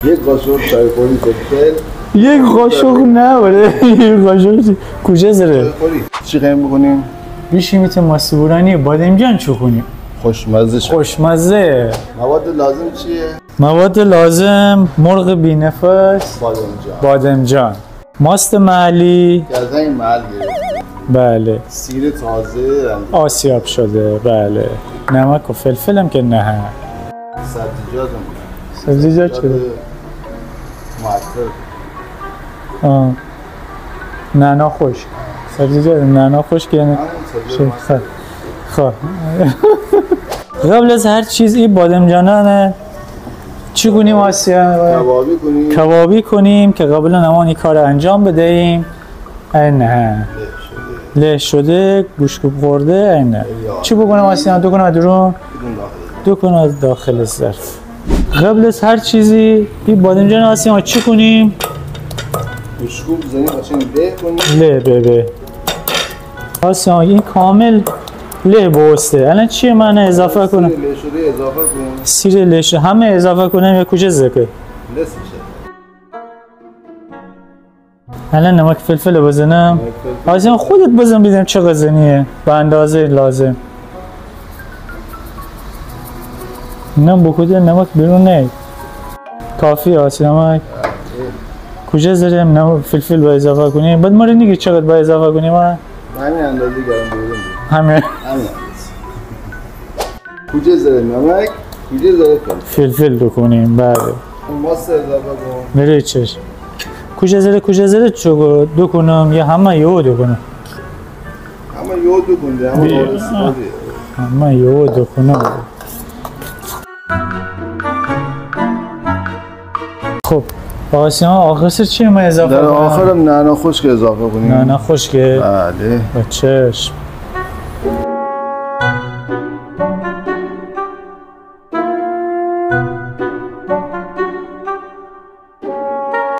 یک قاشق چایخوری فلفل. یک قاشق نه بله. یک قاشق کجا زره؟ چی قیم بکنیم؟ بیشی میتون ماسیبورانی بادمجان چو کنیم؟ خوشمزه شد. خوشمزه. مواد لازم چیه؟ مواد لازم مرغ بی‌نفس، بادمجان، ماست محلی که از این محل گرفتیم. بله. سیر تازه آسیاب شده بله. نمک و فلفل هم که نه. سبزیجات هم. سبزیجات چه؟ معطر. نعنا خشک. سبزیجات نعنا خشک یعنی خب قبل از هر چیز این بادمجانانه چی کنیم آسیا؟ کبابی کنیم که قبلا نمان این کار انجام بدهیم. نه له شده گوشت خورده. نه چی بکنم آسیا؟ دو کنم درون؟ دو کنم داخل ظرف. قبل از هر چیزی این بادمجان آسیا چی کنیم؟ گوشت بزنیم قشنگ له کنیم. له به آسیا این کامل له بوسته. الان چیه من اضافه کنم؟ سیر له شده اضافه کنیم. سیر له شده همه اضافه کنم یا کجا زکه؟ لس میشه. الان نمک فلفل بزنم. آسیا خودت بزن ببینم چه وزنیه به اندازه لازم. نم بکوده نمک بیرون نه. کافی آسیا نمک. کجا زدیم نمک فلفل با اضافه کنیم. بعد ما رو نگی چقدر با اضافه کنیم ها؟ همین اندازه گرم بیرون. همین. کجا زدیم نمک؟ کجا زدیم فلفل دو کنیم بله. ماست اضافه کن. میره چش. کجا زده چو دو کنم یا همه یو دو کنم؟ همه یو دو کنده. همه یو دو کنم. خب آسیا آخرش چیه ما اضافه کنم؟ در آخرم نعنا خشک اضافه کنیم. نعنا خشکه؟ بله. چشم.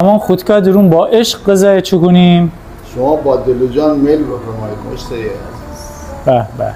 اما خودکار درون با عشق غذای چو کنیم؟ شما با دل و جان میل بفرمایید مشتری عزیز. به به.